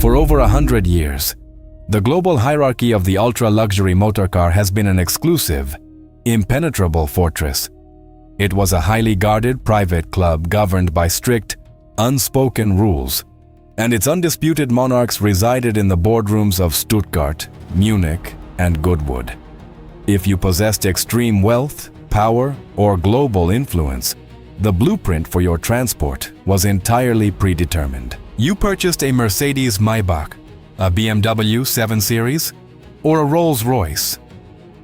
For over 100 years, the global hierarchy of the ultra-luxury motor car has been an exclusive, impenetrable fortress. It was a highly guarded private club governed by strict, unspoken rules, and its undisputed monarchs resided in the boardrooms of Stuttgart, Munich, and Goodwood. If you possessed extreme wealth, power, or global influence, the blueprint for your transport was entirely predetermined. You purchased a Mercedes-Maybach, a BMW 7 Series, or a Rolls-Royce.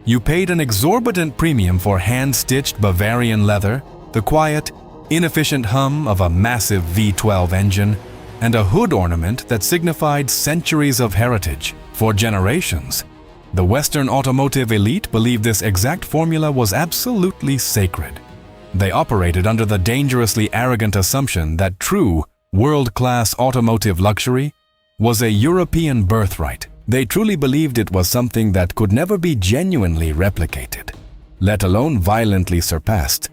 You paid an exorbitant premium for hand-stitched Bavarian leather, the quiet, inefficient hum of a massive V12 engine, and a hood ornament that signified centuries of heritage. For generations, the Western automotive elite believed this exact formula was absolutely sacred. They operated under the dangerously arrogant assumption that true, world-class automotive luxury was a European birthright. They truly believed it was something that could never be genuinely replicated, let alone violently surpassed,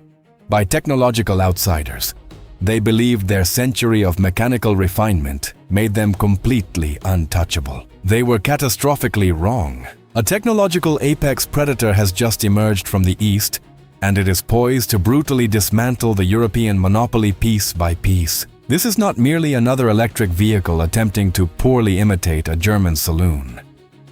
by technological outsiders. They believed their century of mechanical refinement made them completely untouchable. They were catastrophically wrong. A technological apex predator has just emerged from the East, and it is poised to brutally dismantle the European monopoly piece by piece. This is not merely another electric vehicle attempting to poorly imitate a German saloon.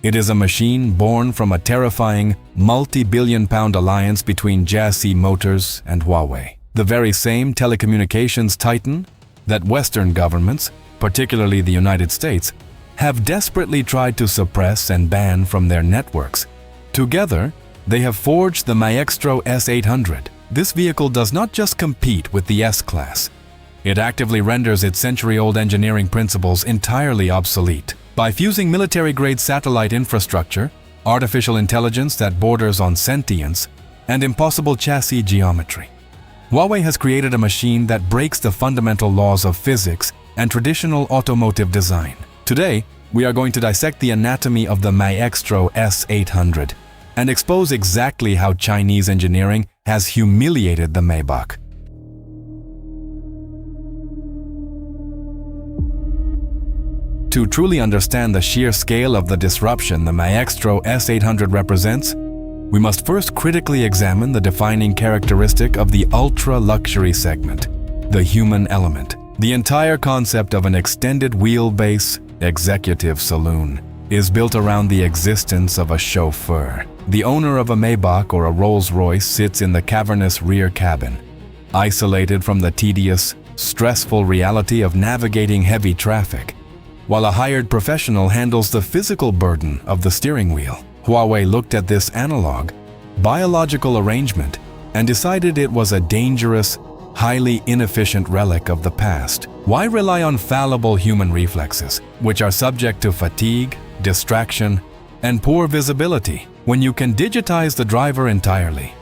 It is a machine born from a terrifying, multi-billion-pound alliance between JAC Motors and Huawei, the very same telecommunications titan that Western governments, particularly the United States, have desperately tried to suppress and ban from their networks. Together, they have forged the Maextro S800. This vehicle does not just compete with the S-Class. It actively renders its century-old engineering principles entirely obsolete. By fusing military-grade satellite infrastructure, artificial intelligence that borders on sentience, and impossible chassis geometry, Huawei has created a machine that breaks the fundamental laws of physics and traditional automotive design. Today, we are going to dissect the anatomy of the Maextro S800 and expose exactly how Chinese engineering has humiliated the Maybach. To truly understand the sheer scale of the disruption the Maextro S800 represents, we must first critically examine the defining characteristic of the ultra-luxury segment, the human element. The entire concept of an extended wheelbase executive saloon is built around the existence of a chauffeur. The owner of a Maybach or a Rolls-Royce sits in the cavernous rear cabin, isolated from the tedious, stressful reality of navigating heavy traffic, while a hired professional handles the physical burden of the steering wheel. Huawei looked at this analog, biological arrangement and decided it was a dangerous, highly inefficient relic of the past. Why rely on fallible human reflexes, which are subject to fatigue, distraction, and poor visibility, when you can digitize the driver entirely?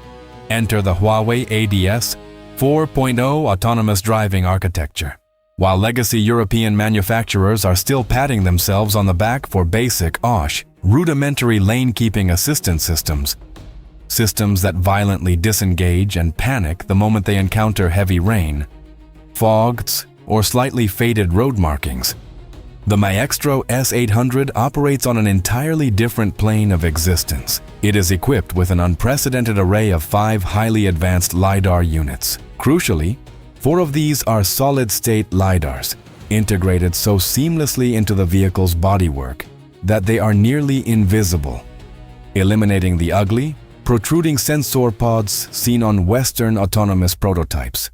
Enter the Huawei ADS 4.0 autonomous driving architecture. While legacy European manufacturers are still patting themselves on the back for basic OSH, rudimentary lane-keeping assistance systems that violently disengage and panic the moment they encounter heavy rain, fogs, or slightly faded road markings, the Maextro S800 operates on an entirely different plane of existence. It is equipped with an unprecedented array of 5 highly advanced LiDAR units. Crucially, 4 of these are solid-state LiDARs, integrated so seamlessly into the vehicle's bodywork that they are nearly invisible, eliminating the ugly, protruding sensor pods seen on Western autonomous prototypes.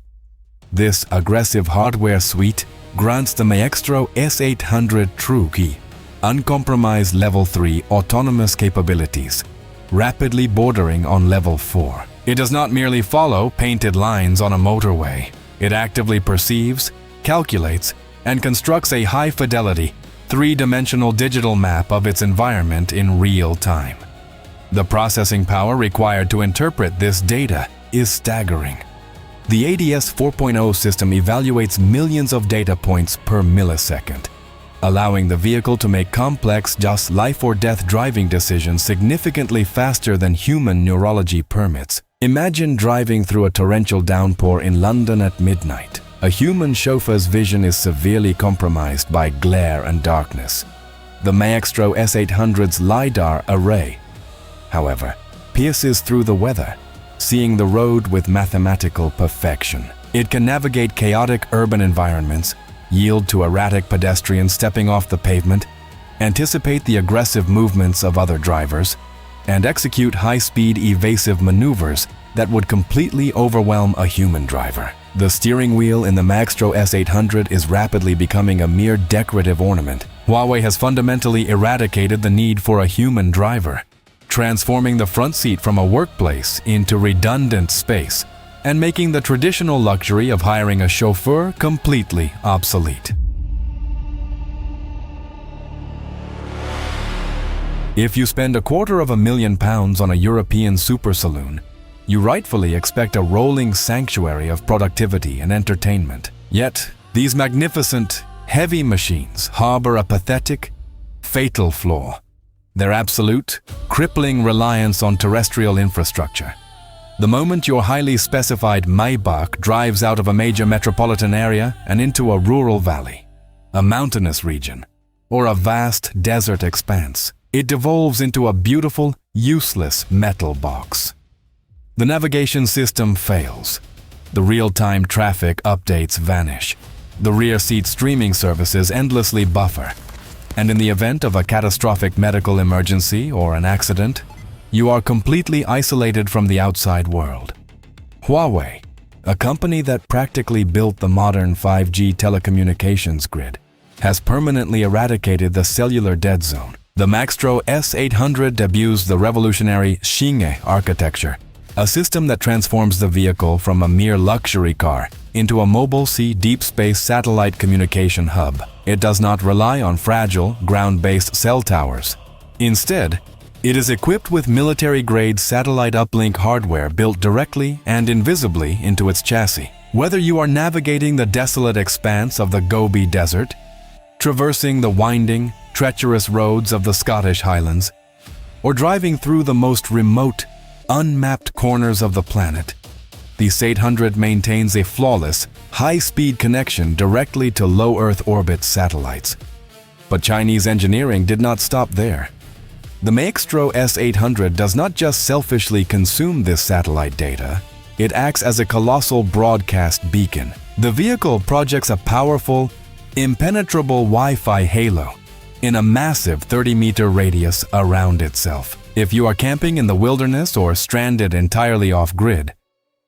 This aggressive hardware suite grants the Maextro S800 true key, uncompromised Level 3 autonomous capabilities, rapidly bordering on Level 4. It does not merely follow painted lines on a motorway. It actively perceives, calculates, and constructs a high-fidelity, 3-dimensional digital map of its environment in real time. The processing power required to interpret this data is staggering. The ADS 4.0 system evaluates millions of data points per millisecond, allowing the vehicle to make complex, just life-or-death driving decisions significantly faster than human neurology permits. Imagine driving through a torrential downpour in London at midnight. A human chauffeur's vision is severely compromised by glare and darkness. The Maextro S800's LiDAR array, however, pierces through the weather, seeing the road with mathematical perfection. It can navigate chaotic urban environments, yield to erratic pedestrians stepping off the pavement, anticipate the aggressive movements of other drivers, and execute high-speed evasive maneuvers that would completely overwhelm a human driver. The steering wheel in the Mextro S800 is rapidly becoming a mere decorative ornament. Huawei has fundamentally eradicated the need for a human driver, transforming the front seat from a workplace into redundant space and making the traditional luxury of hiring a chauffeur completely obsolete. If you spend £250,000 on a European super saloon, you rightfully expect a rolling sanctuary of productivity and entertainment. Yet, these magnificent, heavy machines harbor a pathetic, fatal flaw: their absolute, crippling reliance on terrestrial infrastructure. The moment your highly specified Maybach drives out of a major metropolitan area and into a rural valley, a mountainous region, or a vast desert expanse, it devolves into a beautiful, useless metal box. The navigation system fails. The real-time traffic updates vanish. The rear seat streaming services endlessly buffer. And in the event of a catastrophic medical emergency or an accident, you are completely isolated from the outside world. Huawei, a company that practically built the modern 5G telecommunications grid, has permanently eradicated the cellular dead zone. The Mextro S800 debuts the revolutionary Xinghe architecture, a system that transforms the vehicle from a mere luxury car into a mobile sea deep space satellite communication hub. It does not rely on fragile, ground-based cell towers. Instead, it is equipped with military-grade satellite uplink hardware built directly and invisibly into its chassis. Whether you are navigating the desolate expanse of the Gobi Desert, traversing the winding, treacherous roads of the Scottish Highlands, or driving through the most remote, unmapped corners of the planet, the S800 maintains a flawless, high-speed connection directly to low Earth orbit satellites. But Chinese engineering did not stop there. The Maextro S800 does not just selfishly consume this satellite data, it acts as a colossal broadcast beacon. The vehicle projects a powerful, impenetrable Wi-Fi halo in a massive 30-meter radius around itself. If you are camping in the wilderness or stranded entirely off-grid,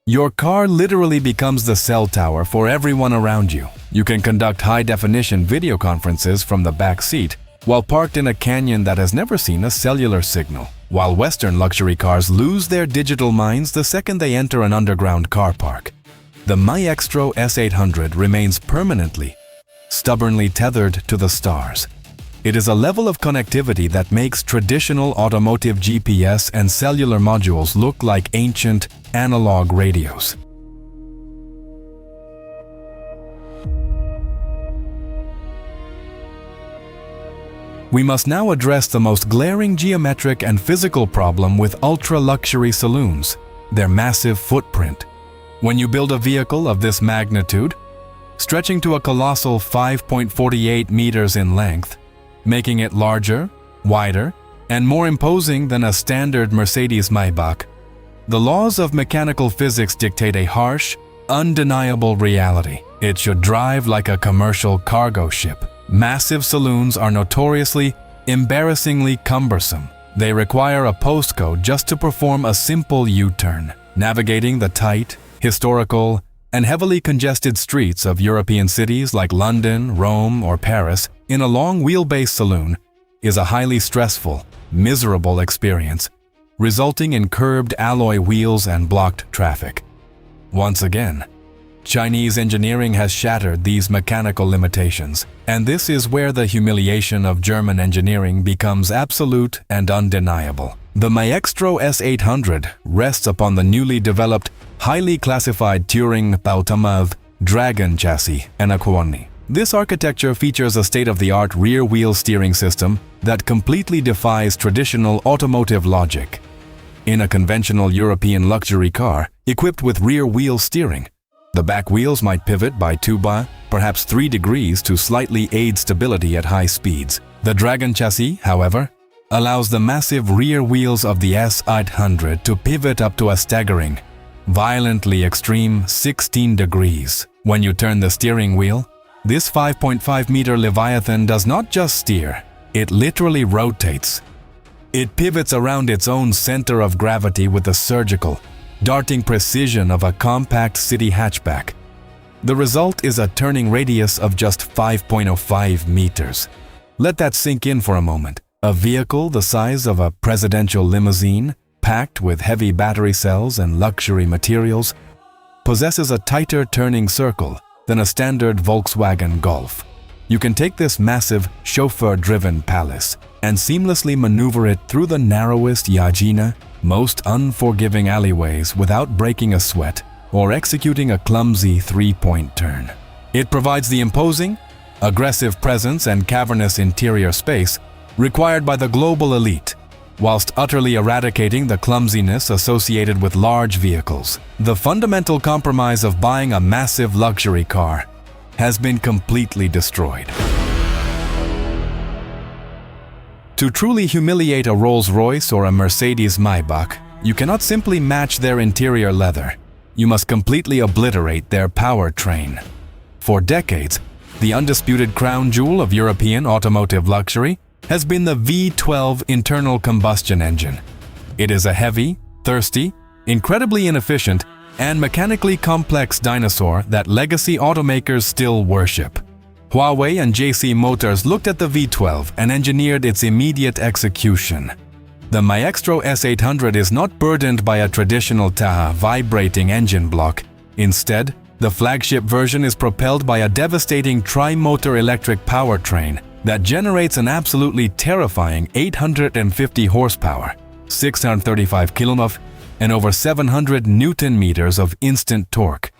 your car literally becomes the cell tower for everyone around you. You can conduct high-definition video conferences from the back seat while parked in a canyon that has never seen a cellular signal, while Western luxury cars lose their digital minds the second they enter an underground car park. The Maextro S800 remains permanently, stubbornly tethered to the stars. It is a level of connectivity that makes traditional automotive GPS and cellular modules look like ancient, analog radios. We must now address the most glaring geometric and physical problem with ultra-luxury saloons: their massive footprint. When you build a vehicle of this magnitude, stretching to a colossal 5.48 meters in length, making it larger, wider, and more imposing than a standard Mercedes-Maybach, the laws of mechanical physics dictate a harsh, undeniable reality. It should drive like a commercial cargo ship. Massive saloons are notoriously, embarrassingly cumbersome. They require a postcode just to perform a simple U-turn. Navigating the tight, historical, and heavily congested streets of European cities like London, Rome, or Paris in a long wheelbase saloon is a highly stressful, miserable experience, resulting in curbed alloy wheels and blocked traffic. Once again, Chinese engineering has shattered these mechanical limitations, and this is where the humiliation of German engineering becomes absolute and undeniable. The Maextro S800 rests upon the newly developed, highly classified Touring Automotive Dragon chassis and Xinghe. This architecture features a state-of-the-art rear-wheel steering system that completely defies traditional automotive logic. In a conventional European luxury car, equipped with rear-wheel steering, The back wheels might pivot by 2 by perhaps 3 degrees to slightly aid stability at high speeds. The Dragon chassis, however, allows the massive rear wheels of the S800 to pivot up to a staggering, violently extreme 16 degrees. When you turn the steering wheel, this 5.5-meter Leviathan does not just steer, it literally rotates. It pivots around its own center of gravity with the surgical, darting precision of a compact city hatchback. The result is a turning radius of just 5.05 meters. Let that sink in for a moment. A vehicle the size of a presidential limousine, packed with heavy battery cells and luxury materials, possesses a tighter turning circle than a standard Volkswagen Golf. You can take this massive, chauffeur-driven palace and seamlessly maneuver it through the narrowest Xinghe, most unforgiving alleyways without breaking a sweat or executing a clumsy 3-point turn. It provides the imposing, aggressive presence and cavernous interior space required by the global elite, whilst utterly eradicating the clumsiness associated with large vehicles. The fundamental compromise of buying a massive luxury car has been completely destroyed. To truly humiliate a Rolls-Royce or a Mercedes-Maybach, you cannot simply match their interior leather. You must completely obliterate their powertrain. For decades, the undisputed crown jewel of European automotive luxury has been the V12 internal combustion engine. It is a heavy, thirsty, incredibly inefficient, and mechanically complex dinosaur that legacy automakers still worship. Huawei and JAC Motors looked at the V12 and engineered its immediate execution. The Maextro S800 is not burdened by a traditional Taha vibrating engine block. Instead, the flagship version is propelled by a devastating tri-motor electric powertrain that generates an absolutely terrifying 850 horsepower, 635 kN, and over 700 Newton-meters of instant torque.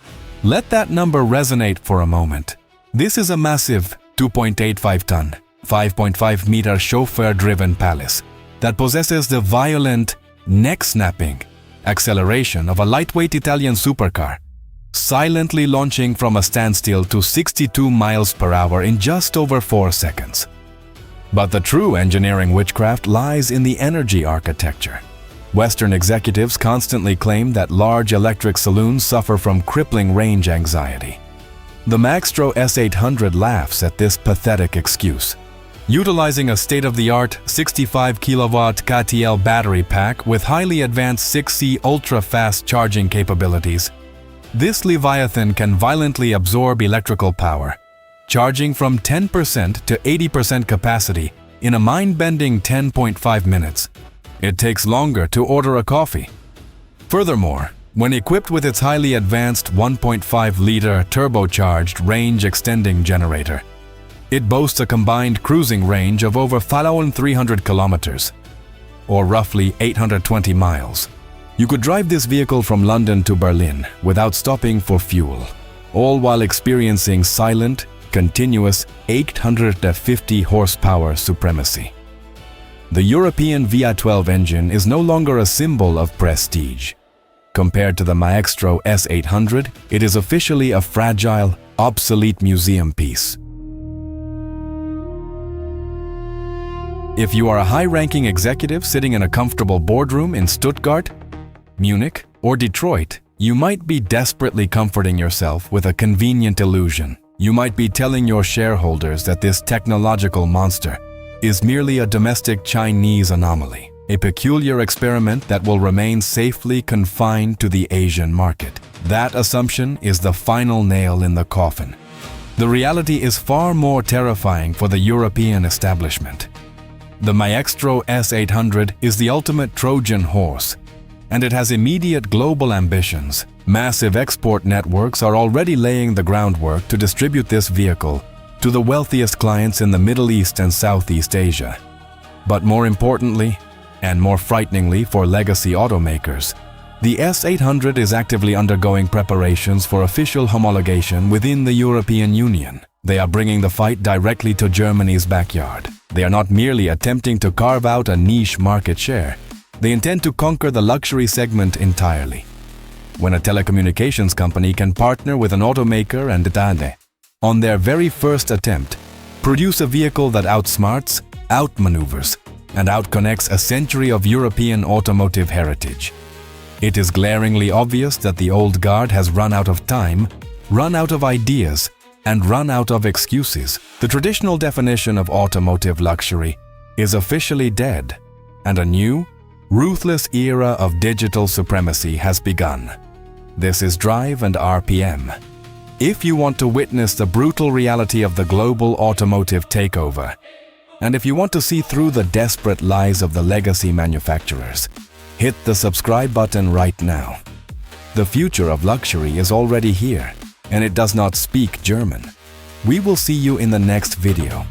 Let that number resonate for a moment. This is a massive 2.85-ton, 5.5-meter chauffeur-driven palace that possesses the violent, neck-snapping acceleration of a lightweight Italian supercar, silently launching from a standstill to 62 miles per hour in just over 4 seconds. But the true engineering witchcraft lies in the energy architecture. Western executives constantly claim that large electric saloons suffer from crippling range anxiety. The Mextro S800 laughs at this pathetic excuse. Utilizing a state-of-the-art 65 kilowatt KTL battery pack with highly advanced 6C ultra-fast charging capabilities, this Leviathan can violently absorb electrical power, charging from 10% to 80% capacity in a mind-bending 10.5 minutes. It takes longer to order a coffee. Furthermore, when equipped with its highly advanced 1.5-liter turbocharged range-extending generator, it boasts a combined cruising range of over 1,300 kilometers, or roughly 820 miles. You could drive this vehicle from London to Berlin without stopping for fuel, all while experiencing silent, continuous 850 horsepower supremacy. The European V12 engine is no longer a symbol of prestige. Compared to the Maextro S800, it is officially a fragile, obsolete museum piece. If you are a high-ranking executive sitting in a comfortable boardroom in Stuttgart, Munich, or Detroit, you might be desperately comforting yourself with a convenient illusion. You might be telling your shareholders that this technological monster is merely a domestic Chinese anomaly, a peculiar experiment that will remain safely confined to the Asian market. That assumption is the final nail in the coffin. The reality is far more terrifying for the European establishment. The Maextro S800 is the ultimate Trojan horse, and it has immediate global ambitions. Massive export networks are already laying the groundwork to distribute this vehicle to the wealthiest clients in the Middle East and Southeast Asia. But more importantly, and more frighteningly for legacy automakers, the S800 is actively undergoing preparations for official homologation within the European Union. They are bringing the fight directly to Germany's backyard. They are not merely attempting to carve out a niche market share. They intend to conquer the luxury segment entirely. when a telecommunications company can partner with an automaker and Xinghe, on their very first attempt, produce a vehicle that outsmarts, outmaneuvers, and outconnects a century of European automotive heritage. It is glaringly obvious that the old guard has run out of time, run out of ideas, and run out of excuses. The traditional definition of automotive luxury is officially dead, and a new, ruthless era of digital supremacy has begun. This is Drive and RPM. If you want to witness the brutal reality of the global automotive takeover, and if you want to see through the desperate lies of the legacy manufacturers, hit the subscribe button right now. The future of luxury is already here, and it does not speak German. We will see you in the next video.